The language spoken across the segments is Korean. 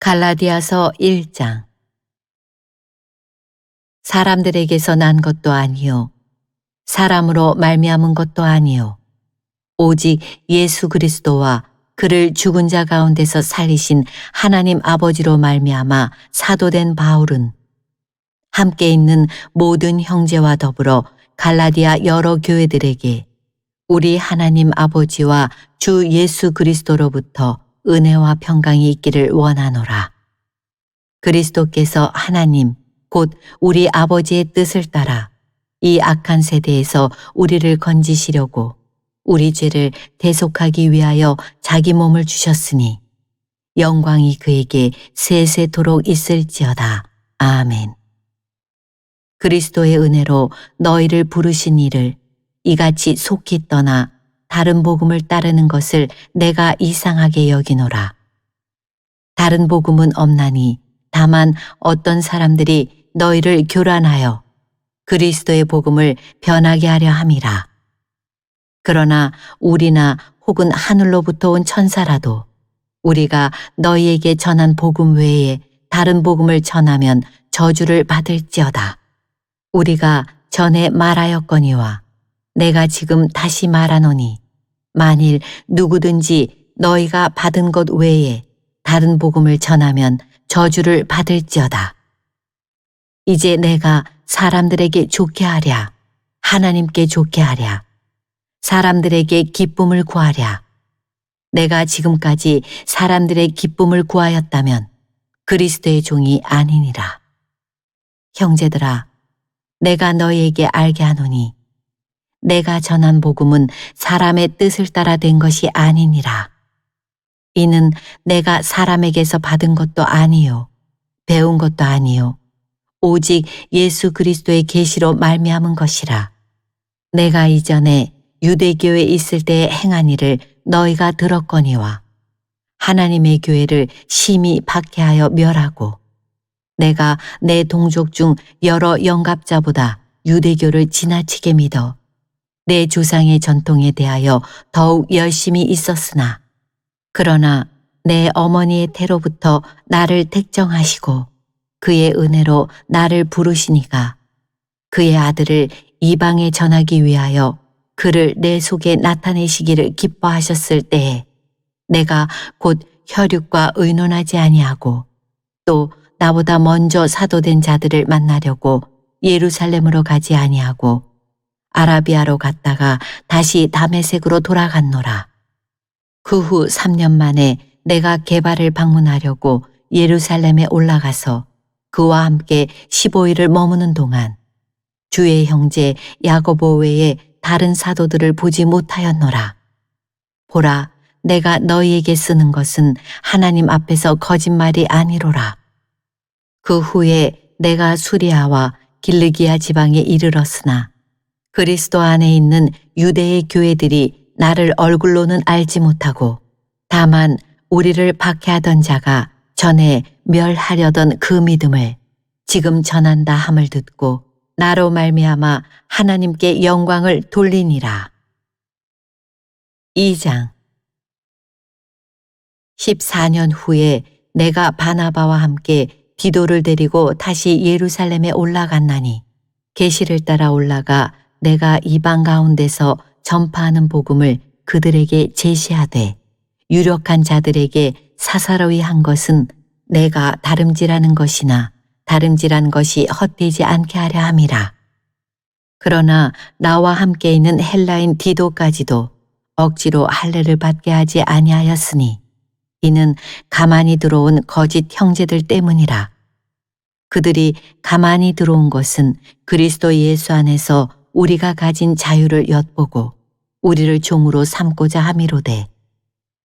갈라디아서 1장. 사람들에게서 난 것도 아니요 사람으로 말미암은 것도 아니요 오직 예수 그리스도와 그를 죽은 자 가운데서 살리신 하나님 아버지로 말미암아 사도된 바울은 함께 있는 모든 형제와 더불어 갈라디아 여러 교회들에게 우리 하나님 아버지와 주 예수 그리스도로부터 은혜와 평강이 있기를 원하노라. 그리스도께서 하나님 곧 우리 아버지의 뜻을 따라 이 악한 세대에서 우리를 건지시려고 우리 죄를 대속하기 위하여 자기 몸을 주셨으니 영광이 그에게 세세토록 있을지어다. 아멘. 그리스도의 은혜로 너희를 부르신 이를 이같이 속히 떠나 다른 복음을 따르는 것을 내가 이상하게 여기노라. 다른 복음은 없나니 다만 어떤 사람들이 너희를 교란하여 그리스도의 복음을 변하게 하려 함이라. 그러나 우리나 혹은 하늘로부터 온 천사라도 우리가 너희에게 전한 복음 외에 다른 복음을 전하면 저주를 받을지어다. 우리가 전에 말하였거니와 내가 지금 다시 말하노니 만일 누구든지 너희가 받은 것 외에 다른 복음을 전하면 저주를 받을지어다. 이제 내가 사람들에게 좋게 하랴, 하나님께 좋게 하랴, 사람들에게 기쁨을 구하랴. 내가 지금까지 사람들의 기쁨을 구하였다면 그리스도의 종이 아니니라. 형제들아, 내가 너희에게 알게 하노니 내가 전한 복음은 사람의 뜻을 따라 된 것이 아니니라. 이는 내가 사람에게서 받은 것도 아니요 배운 것도 아니요 오직 예수 그리스도의 계시로 말미암은 것이라. 내가 이전에 유대교에 있을 때에 행한 일을 너희가 들었거니와 하나님의 교회를 심히 박해하여 멸하고 내가 내 동족 중 여러 영갑자보다 유대교를 지나치게 믿어 내 조상의 전통에 대하여 더욱 열심히 있었으나 그러나 내 어머니의 태로부터 나를 택정하시고 그의 은혜로 나를 부르시니가 그의 아들을 이방에 전하기 위하여 그를 내 속에 나타내시기를 기뻐하셨을 때에 내가 곧 혈육과 의논하지 아니하고 또 나보다 먼저 사도된 자들을 만나려고 예루살렘으로 가지 아니하고 아라비아로 갔다가 다시 다메섹으로 돌아갔노라. 그 후 3년 만에 내가 게바를 방문하려고 예루살렘에 올라가서 그와 함께 15일을 머무는 동안 주의 형제 야고보 외에 다른 사도들을 보지 못하였노라. 보라, 내가 너희에게 쓰는 것은 하나님 앞에서 거짓말이 아니로라. 그 후에 내가 수리아와 길르기아 지방에 이르렀으나 그리스도 안에 있는 유대의 교회들이 나를 얼굴로는 알지 못하고 다만 우리를 박해하던 자가 전에 멸하려던 그 믿음을 지금 전한다 함을 듣고 나로 말미암아 하나님께 영광을 돌리니라. 2장. 14년 후에 내가 바나바와 함께 디도를 데리고 다시 예루살렘에 올라갔나니 계시를 따라 올라가 내가 이방 가운데서 전파하는 복음을 그들에게 제시하되 유력한 자들에게 사사로이 한 것은 내가 다름질하는 것이나 다름질한 것이 헛되지 않게 하려 함이라. 그러나 나와 함께 있는 헬라인 디도까지도 억지로 할례를 받게 하지 아니하였으니 이는 가만히 들어온 거짓 형제들 때문이라. 그들이 가만히 들어온 것은 그리스도 예수 안에서 우리가 가진 자유를 엿보고 우리를 종으로 삼고자 함이로되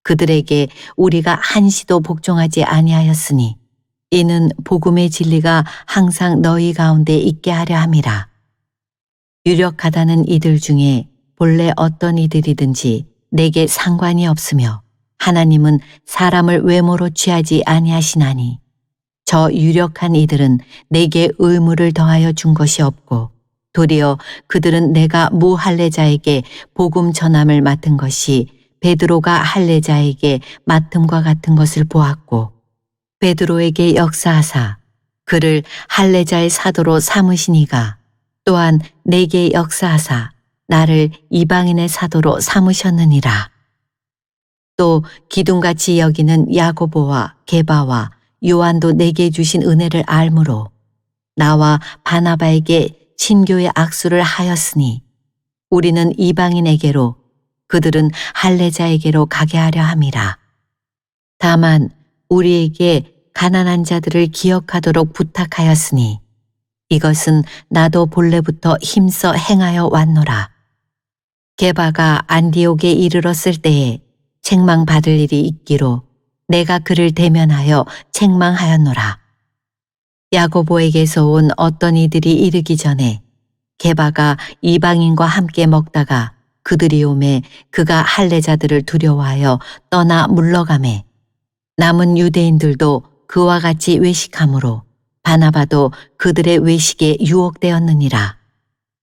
그들에게 우리가 한시도 복종하지 아니하였으니 이는 복음의 진리가 항상 너희 가운데 있게 하려 함이라. 유력하다는 이들 중에 본래 어떤 이들이든지 내게 상관이 없으며 하나님은 사람을 외모로 취하지 아니하시나니 저 유력한 이들은 내게 의무를 더하여 준 것이 없고 도리어 그들은 내가 무할례자에게 복음 전함을 맡은 것이 베드로가 할례자에게 맡음과 같은 것을 보았고 베드로에게 역사하사 그를 할례자의 사도로 삼으시니가 또한 내게 역사하사 나를 이방인의 사도로 삼으셨느니라. 또 기둥같이 여기는 야고보와 게바와 요한도 내게 주신 은혜를 알므로 나와 바나바에게 친교의 악수를 하였으니 우리는 이방인에게로 그들은 할례자에게로 가게 하려 함이라. 다만 우리에게 가난한 자들을 기억하도록 부탁하였으니 이것은 나도 본래부터 힘써 행하여 왔노라. 게바가 안디옥에 이르렀을 때에 책망받을 일이 있기로 내가 그를 대면하여 책망하였노라. 야고보에게서 온 어떤 이들이 이르기 전에 게바가 이방인과 함께 먹다가 그들이 오매 그가 할례자들을 두려워하여 떠나 물러가매 남은 유대인들도 그와 같이 외식하므로 바나바도 그들의 외식에 유혹되었느니라.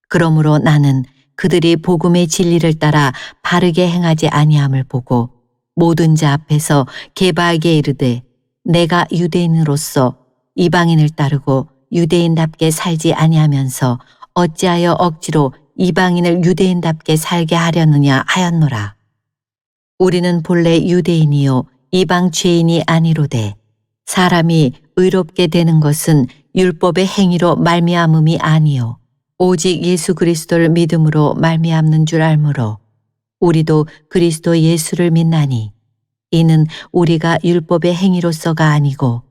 그러므로 나는 그들이 복음의 진리를 따라 바르게 행하지 아니함을 보고 모든 자 앞에서 게바에게 이르되 내가 유대인으로서 이방인을 따르고 유대인답게 살지 아니하면서 어찌하여 억지로 이방인을 유대인답게 살게 하려느냐 하였노라. 우리는 본래 유대인이요 이방 죄인이 아니로되 사람이 의롭게 되는 것은 율법의 행위로 말미암음이 아니요 오직 예수 그리스도를 믿음으로 말미암는 줄 알므로 우리도 그리스도 예수를 믿나니 이는 우리가 율법의 행위로서가 아니고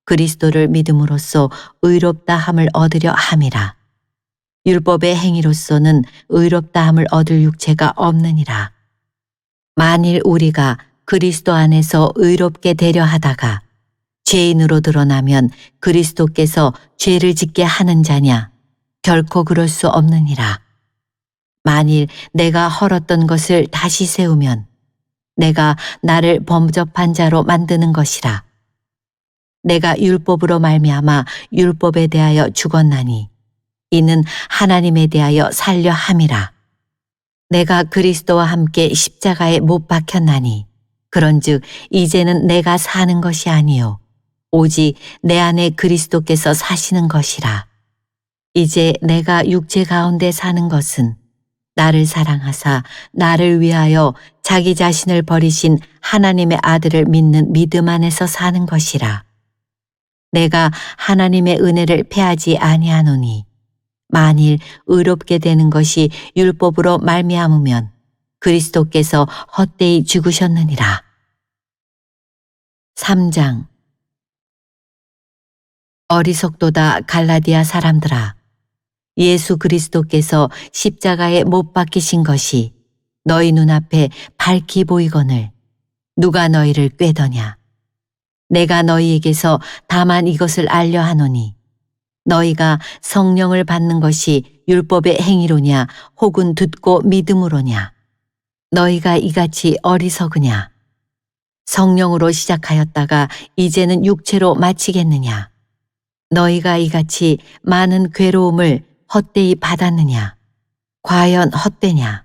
그리스도를 믿음으로써 의롭다 함을 얻으려 함이라. 율법의 행위로서는 의롭다 함을 얻을 육체가 없느니라. 만일 우리가 그리스도 안에서 의롭게 되려 하다가 죄인으로 드러나면 그리스도께서 죄를 짓게 하는 자냐? 결코 그럴 수 없느니라. 만일 내가 헐었던 것을 다시 세우면 내가 나를 범접한 자로 만드는 것이라. 내가 율법으로 말미암아 율법에 대하여 죽었나니 이는 하나님에 대하여 살려 함이라. 내가 그리스도와 함께 십자가에 못 박혔나니 그런즉 이제는 내가 사는 것이 아니요 오직 내 안에 그리스도께서 사시는 것이라. 이제 내가 육체 가운데 사는 것은 나를 사랑하사 나를 위하여 자기 자신을 버리신 하나님의 아들을 믿는 믿음 안에서 사는 것이라. 내가 하나님의 은혜를 패하지 아니하노니 만일 의롭게 되는 것이 율법으로 말미암으면 그리스도께서 헛되이 죽으셨느니라. 3장. 어리석도다 갈라디아 사람들아, 예수 그리스도께서 십자가에 못 박히신 것이 너희 눈앞에 밝히 보이거늘 누가 너희를 꾀더냐. 내가 너희에게서 다만 이것을 알려 하노니 너희가 성령을 받는 것이 율법의 행위로냐 혹은 듣고 믿음으로냐. 너희가 이같이 어리석으냐. 성령으로 시작하였다가 이제는 육체로 마치겠느냐. 너희가 이같이 많은 괴로움을 헛되이 받았느냐. 과연 헛되냐.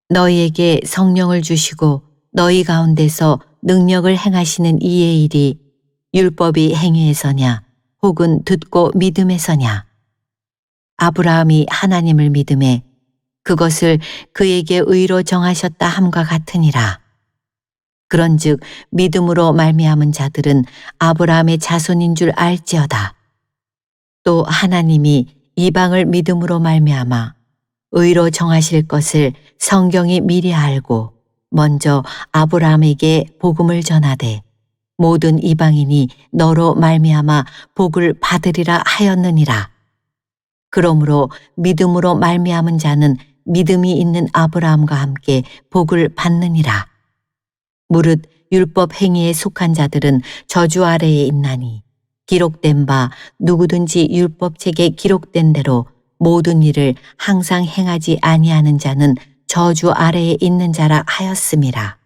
너희에게 성령을 주시고 너희 가운데서 능력을 행하시는 이의 일이 율법이 행위에서냐 혹은 듣고 믿음에서냐. 아브라함이 하나님을 믿음에 그것을 그에게 의로 정하셨다 함과 같으니라. 그런즉 믿음으로 말미암은 자들은 아브라함의 자손인 줄 알지어다. 또 하나님이 이방을 믿음으로 말미암아 의로 정하실 것을 성경이 미리 알고 먼저 아브라함에게 복음을 전하되 모든 이방인이 너로 말미암아 복을 받으리라 하였느니라. 그러므로 믿음으로 말미암은 자는 믿음이 있는 아브라함과 함께 복을 받느니라. 무릇 율법 행위에 속한 자들은 저주 아래에 있나니 기록된 바 누구든지 율법책에 기록된 대로 모든 일을 항상 행하지 아니하는 자는 저주 아래에 있는 자라 하였음이라.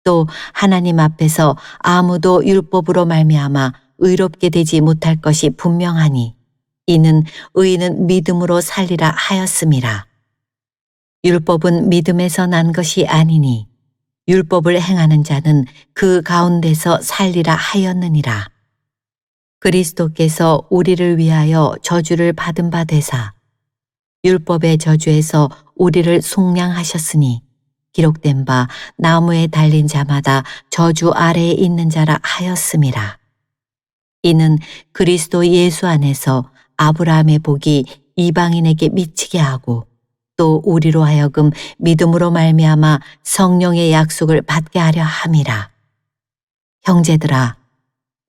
또 하나님 앞에서 아무도 율법으로 말미암아 의롭게 되지 못할 것이 분명하니 이는 의인은 믿음으로 살리라 하였음이라. 율법은 믿음에서 난 것이 아니니 율법을 행하는 자는 그 가운데서 살리라 하였느니라. 그리스도께서 우리를 위하여 저주를 받은 바 되사 율법의 저주에서 우리를 속량하셨으니 기록된 바 나무에 달린 자마다 저주 아래에 있는 자라 하였음이라. 이는 그리스도 예수 안에서 아브라함의 복이 이방인에게 미치게 하고 또 우리로 하여금 믿음으로 말미암아 성령의 약속을 받게 하려 함이라. 형제들아,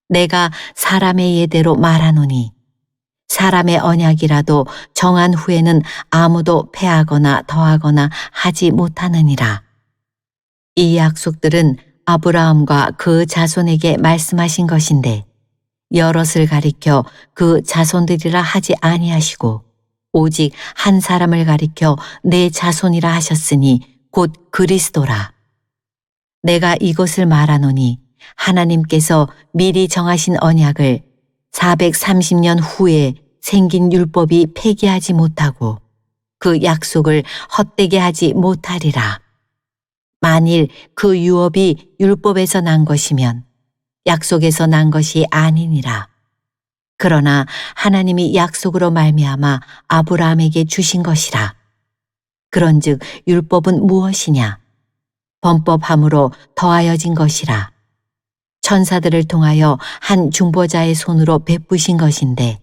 내가 사람의 예대로 말하노니 사람의 언약이라도 정한 후에는 아무도 패하거나 더하거나 하지 못하느니라. 이 약속들은 아브라함과 그 자손에게 말씀하신 것인데 여럿을 가리켜 그 자손들이라 하지 아니하시고 오직 한 사람을 가리켜 내 자손이라 하셨으니 곧 그리스도라. 내가 이것을 말하노니 하나님께서 미리 정하신 언약을 430년 후에 생긴 율법이 폐기하지 못하고 그 약속을 헛되게 하지 못하리라. 만일 그 유업이 율법에서 난 것이면 약속에서 난 것이 아니니라. 그러나 하나님이 약속으로 말미암아 아브라함에게 주신 것이라. 그런즉 율법은 무엇이냐? 범법함으로 더하여진 것이라. 천사들을 통하여 한 중보자의 손으로 베푸신 것인데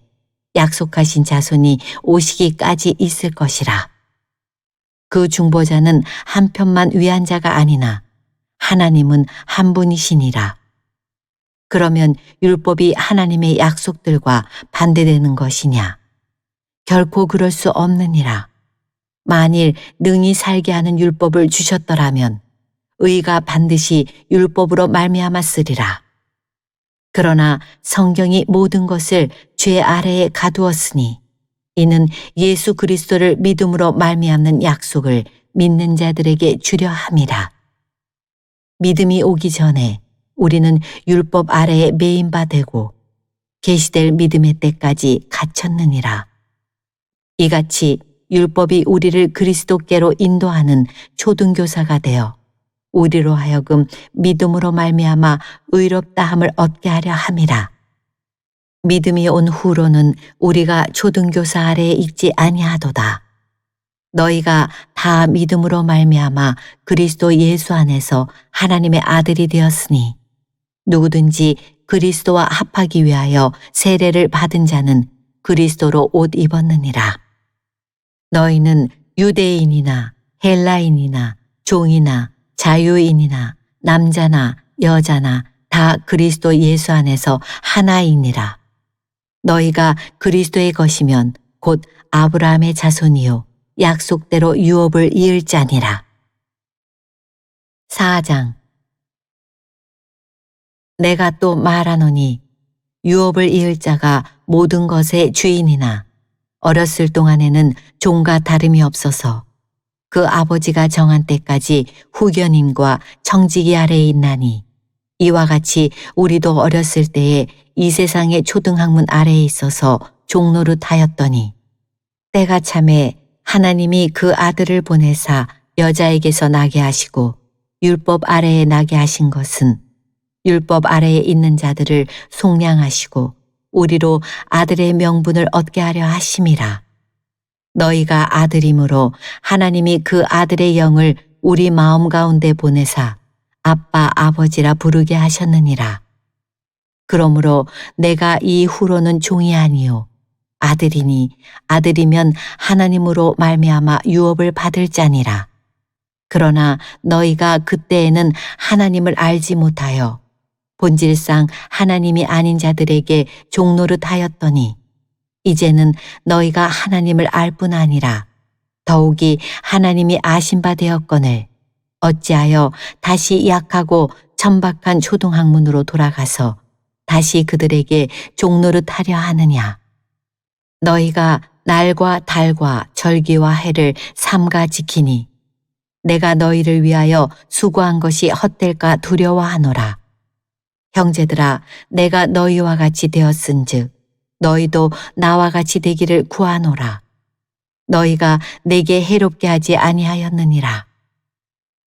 약속하신 자손이 오시기까지 있을 것이라. 그 중보자는 한편만 위한 자가 아니나 하나님은 한 분이시니라. 그러면 율법이 하나님의 약속들과 반대되는 것이냐? 결코 그럴 수 없느니라. 만일 능히 살게 하는 율법을 주셨더라면 의가 반드시 율법으로 말미암았으리라. 그러나 성경이 모든 것을 죄 아래에 가두었으니 이는 예수 그리스도를 믿음으로 말미암는 약속을 믿는 자들에게 주려 함이라. 믿음이 오기 전에 우리는 율법 아래에 매인 바 되고 계시될 믿음의 때까지 갇혔느니라. 이같이 율법이 우리를 그리스도께로 인도하는 초등교사가 되어 우리로 하여금 믿음으로 말미암아 의롭다함을 얻게 하려 함이라. 믿음이 온 후로는 우리가 초등교사 아래에 있지 아니하도다. 너희가 다 믿음으로 말미암아 그리스도 예수 안에서 하나님의 아들이 되었으니 누구든지 그리스도와 합하기 위하여 세례를 받은 자는 그리스도로 옷 입었느니라. 너희는 유대인이나 헬라인이나 종이나 자유인이나 남자나 여자나 다 그리스도 예수 안에서 하나이니라. 너희가 그리스도의 것이면 곧 아브라함의 자손이요 약속대로 유업을 이을 자니라. 4장. 내가 또 말하노니 유업을 이을 자가 모든 것의 주인이나 어렸을 동안에는 종과 다름이 없어서 그 아버지가 정한 때까지 후견인과 청지기 아래에 있나니 이와 같이 우리도 어렸을 때에 이 세상의 초등학문 아래에 있어서 종노릇하였더니 때가 참에 하나님이 그 아들을 보내사 여자에게서 나게 하시고 율법 아래에 나게 하신 것은 율법 아래에 있는 자들을 속량하시고 우리로 아들의 명분을 얻게 하려 하심이라. 너희가 아들이므로 하나님이 그 아들의 영을 우리 마음 가운데 보내사 아빠 아버지라 부르게 하셨느니라. 그러므로 내가 이 후로는 종이 아니요 아들이니 아들이면 하나님으로 말미암아 유업을 받을 자니라. 그러나 너희가 그때에는 하나님을 알지 못하여 본질상 하나님이 아닌 자들에게 종노릇하였더니 이제는 너희가 하나님을 알 뿐 아니라 더욱이 하나님이 아신 바 되었거늘 어찌하여 다시 약하고 천박한 초등학문으로 돌아가서 다시 그들에게 종노릇하려 하느냐. 너희가 날과 달과 절기와 해를 삼가 지키니 내가 너희를 위하여 수고한 것이 헛될까 두려워하노라. 형제들아, 내가 너희와 같이 되었은즉 너희도 나와 같이 되기를 구하노라. 너희가 내게 해롭게 하지 아니하였느니라.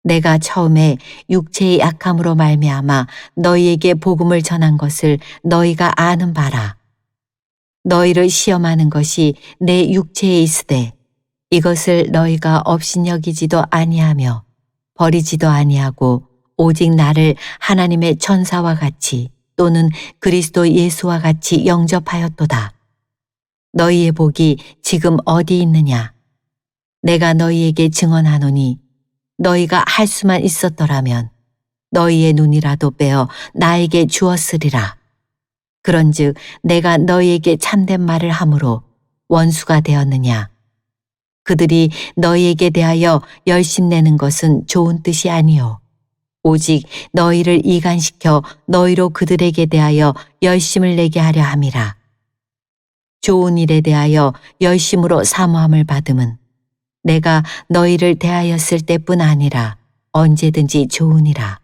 내가 처음에 육체의 약함으로 말미암아 너희에게 복음을 전한 것을 너희가 아는 바라. 너희를 시험하는 것이 내 육체에 있으되 이것을 너희가 업신여기지도 아니하며 버리지도 아니하고 오직 나를 하나님의 천사와 같이 또는 그리스도 예수와 같이 영접하였도다. 너희의 복이 지금 어디 있느냐? 내가 너희에게 증언하노니 너희가 할 수만 있었더라면 너희의 눈이라도 빼어 나에게 주었으리라. 그런즉 내가 너희에게 참된 말을 함으로 원수가 되었느냐? 그들이 너희에게 대하여 열심내는 것은 좋은 뜻이 아니요 오직 너희를 이간시켜 너희로 그들에게 대하여 열심을 내게 하려 함이라. 좋은 일에 대하여 열심으로 사모함을 받음은 내가 너희를 대하였을 때뿐 아니라 언제든지 좋으니라.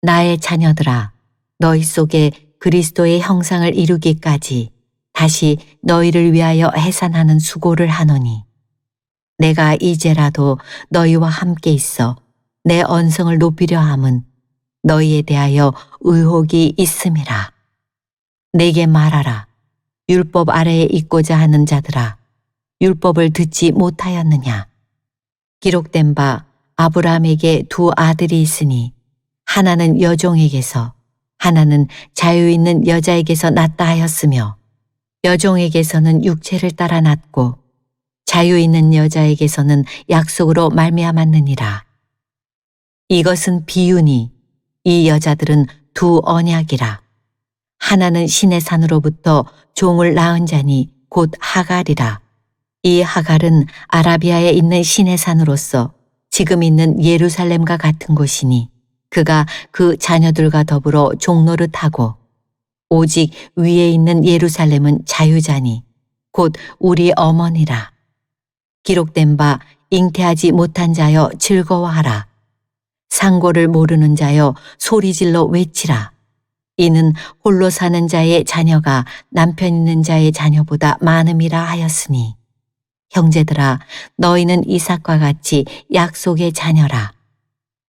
나의 자녀들아, 너희 속에 그리스도의 형상을 이루기까지 다시 너희를 위하여 해산하는 수고를 하노니 내가 이제라도 너희와 함께 있어 내 언성을 높이려 함은 너희에 대하여 의혹이 있음이라. 내게 말하라. 율법 아래에 있고자 하는 자들아, 율법을 듣지 못하였느냐? 기록된 바 아브라함에게 두 아들이 있으니 하나는 여종에게서 하나는 자유 있는 여자에게서 났다 하였으며 여종에게서는 육체를 따라 났고 자유 있는 여자에게서는 약속으로 말미암았느니라. 이것은 비유니 이 여자들은 두 언약이라. 하나는 신의 산으로부터 종을 낳은 자니 곧 하갈이라. 이 하갈은 아라비아에 있는 신의 산으로서 지금 있는 예루살렘과 같은 곳이니 그가 그 자녀들과 더불어 종노릇하고 오직 위에 있는 예루살렘은 자유자니 곧 우리 어머니라. 기록된 바 잉태하지 못한 자여 즐거워하라. 상고를 모르는 자여 소리질러 외치라. 이는 홀로 사는 자의 자녀가 남편 있는 자의 자녀보다 많음이라 하였으니 형제들아 너희는 이삭과 같이 약속의 자녀라.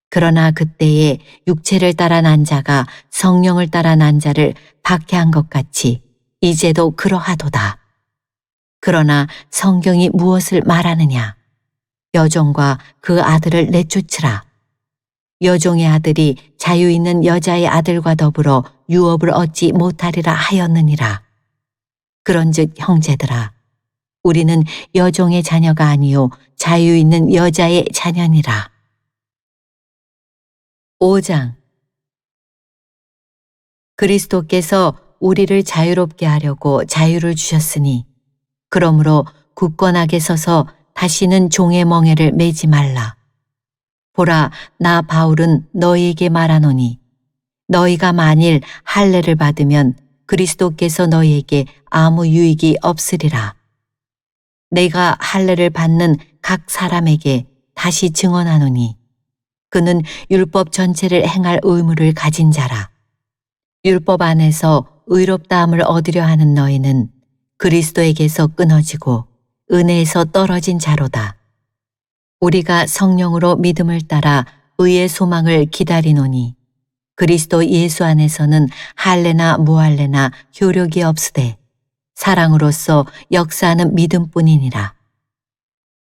그러나 그때에 육체를 따라 난 자가 성령을 따라 난 자를 박해한 것 같이 이제도 그러하도다. 그러나 성경이 무엇을 말하느냐? 여종과 그 아들을 내쫓으라. 여종의 아들이 자유 있는 여자의 아들과 더불어 유업을 얻지 못하리라 하였느니라. 그런즉 형제들아, 우리는 여종의 자녀가 아니요 자유 있는 여자의 자녀니라. 5장. 그리스도께서 우리를 자유롭게 하려고 자유를 주셨으니 그러므로 굳건하게 서서 다시는 종의 멍에를 매지 말라. 보라, 나 바울은 너희에게 말하노니 너희가 만일 할례를 받으면 그리스도께서 너희에게 아무 유익이 없으리라. 내가 할례를 받는 각 사람에게 다시 증언하노니 그는 율법 전체를 행할 의무를 가진 자라. 율법 안에서 의롭다함을 얻으려 하는 너희는 그리스도에게서 끊어지고 은혜에서 떨어진 자로다. 우리가 성령으로 믿음을 따라 의의 소망을 기다리노니 그리스도 예수 안에서는 할례나 무할례나 효력이 없으되 사랑으로서 역사하는 믿음뿐이니라.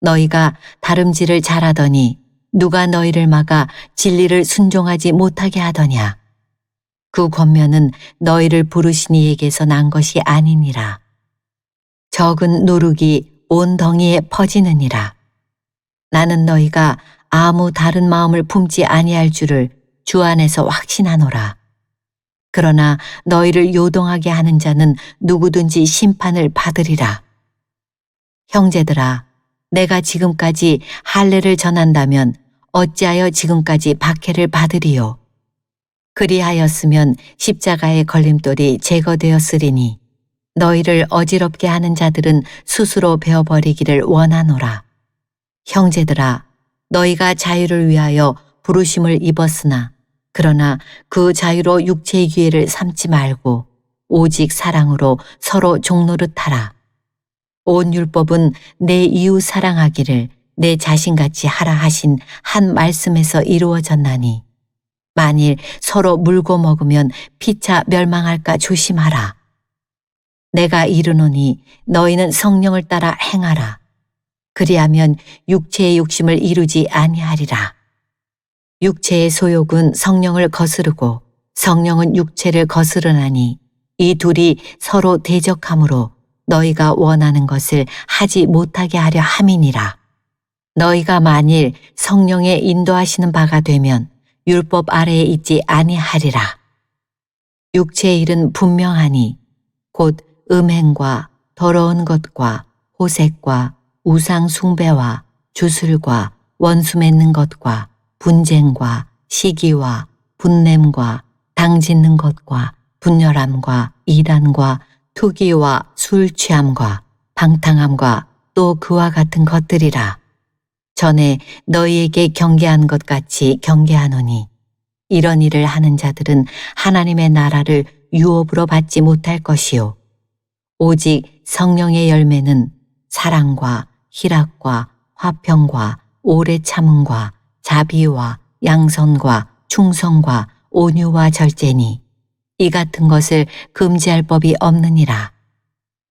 너희가 다름질을 잘하더니 누가 너희를 막아 진리를 순종하지 못하게 하더냐? 그 권면은 너희를 부르신 이에게서 난 것이 아니니라. 적은 누룩이 온 덩이에 퍼지느니라. 나는 너희가 아무 다른 마음을 품지 아니할 줄을 주 안에서 확신하노라. 그러나 너희를 요동하게 하는 자는 누구든지 심판을 받으리라. 형제들아, 내가 지금까지 할례를 전한다면 어찌하여 지금까지 박해를 받으리요? 그리하였으면 십자가의 걸림돌이 제거되었으리니 너희를 어지럽게 하는 자들은 스스로 베어버리기를 원하노라. 형제들아, 너희가 자유를 위하여 부르심을 입었으나 그러나 그 자유로 육체의 기회를 삼지 말고 오직 사랑으로 서로 종노릇하라. 온 율법은 내 이웃 사랑하기를 내 자신같이 하라 하신 한 말씀에서 이루어졌나니 만일 서로 물고 먹으면 피차 멸망할까 조심하라. 내가 이르노니 너희는 성령을 따라 행하라. 그리하면 육체의 욕심을 이루지 아니하리라. 육체의 소욕은 성령을 거스르고 성령은 육체를 거스르나니 이 둘이 서로 대적하므로 너희가 원하는 것을 하지 못하게 하려 함이니라. 너희가 만일 성령의 인도하시는 바가 되면 율법 아래에 있지 아니하리라. 육체의 일은 분명하니 곧 음행과 더러운 것과 호색과 우상 숭배와 주술과 원수 맺는 것과 분쟁과 시기와 분냄과 당짓는 것과 분열함과 이단과 투기와 술 취함과 방탕함과 또 그와 같은 것들이라. 전에 너희에게 경계한 것 같이 경계하노니 이런 일을 하는 자들은 하나님의 나라를 유업으로 받지 못할 것이요 오직 성령의 열매는 사랑과 희락과 화평과 오래 참음과 자비와 양선과 충성과 온유와 절제니 이 같은 것을 금지할 법이 없느니라.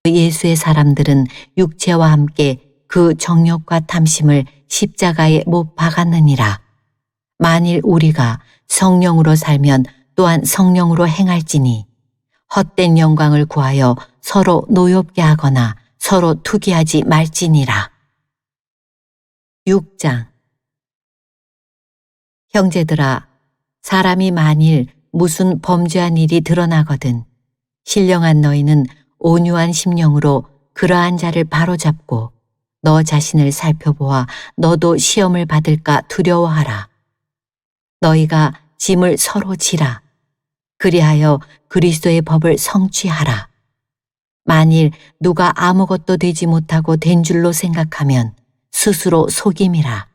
예수의 사람들은 육체와 함께 그 정욕과 탐심을 십자가에 못 박았느니라. 만일 우리가 성령으로 살면 또한 성령으로 행할지니 헛된 영광을 구하여 서로 노엽게 하거나 서로 투기하지 말지니라. 6장. 형제들아, 사람이 만일 무슨 범죄한 일이 드러나거든 신령한 너희는 온유한 심령으로 그러한 자를 바로잡고 너 자신을 살펴보아 너도 시험을 받을까 두려워하라. 너희가 짐을 서로 지라. 그리하여 그리스도의 법을 성취하라. 만일 누가 아무것도 되지 못하고 된 줄로 생각하면 스스로 속임이라.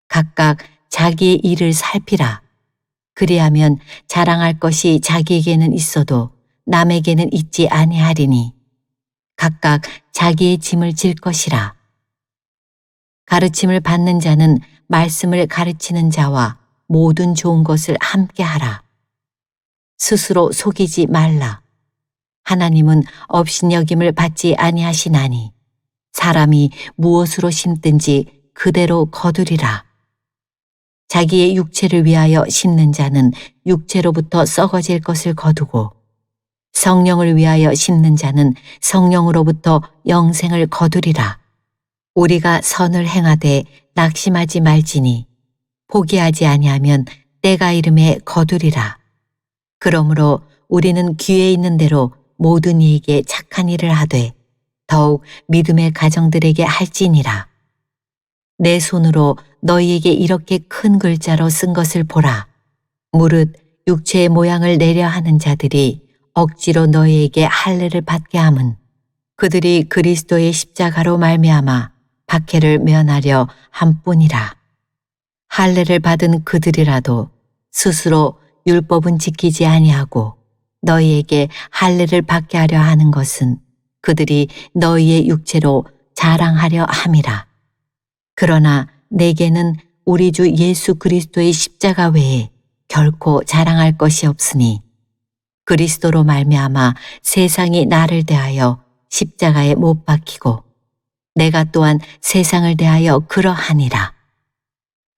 각각 자기의 일을 살피라. 그리하면 자랑할 것이 자기에게는 있어도 남에게는 있지 아니하리니 각각 자기의 짐을 질 것이라. 가르침을 받는 자는 말씀을 가르치는 자와 모든 좋은 것을 함께 하라. 스스로 속이지 말라. 하나님은 업신여김을 받지 아니하시나니 사람이 무엇으로 심든지 그대로 거두리라. 자기의 육체를 위하여 심는 자는 육체로부터 썩어질 것을 거두고 성령을 위하여 심는 자는 성령으로부터 영생을 거두리라. 우리가 선을 행하되 낙심하지 말지니 포기하지 아니하면 때가 이름에 거두리라. 그러므로 우리는 귀에 있는 대로 모든 이에게 착한 일을 하되 더욱 믿음의 가정들에게 할지니라. 내 손으로 너희에게 이렇게 큰 글자로 쓴 것을 보라. 무릇 육체의 모양을 내려 하는 자들이 억지로 너희에게 할례를 받게 함은 그들이 그리스도의 십자가로 말미암아 박해를 면하려 함뿐이라. 할례를 받은 그들이라도 스스로 율법은 지키지 아니하고 너희에게 할례를 받게 하려 하는 것은 그들이 너희의 육체로 자랑하려 함이라. 그러나 내게는 우리 주 예수 그리스도의 십자가 외에 결코 자랑할 것이 없으니 그리스도로 말미암아 세상이 나를 대하여 십자가에 못 박히고 내가 또한 세상을 대하여 그러하니라.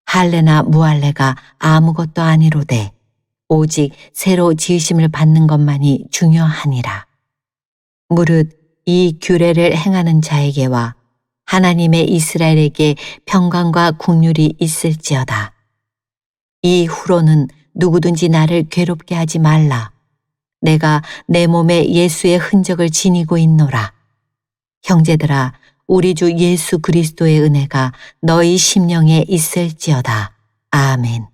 할례나 무할례가 아무것도 아니로되 오직 새로 지으심을 받는 것만이 중요하니라. 무릇 이 규례를 행하는 자에게와 하나님의 이스라엘에게 평강과 국률이 있을지어다. 이 후로는 누구든지 나를 괴롭게 하지 말라. 내가 내 몸에 예수의 흔적을 지니고 있노라. 형제들아, 우리 주 예수 그리스도의 은혜가 너희 심령에 있을지어다. 아멘.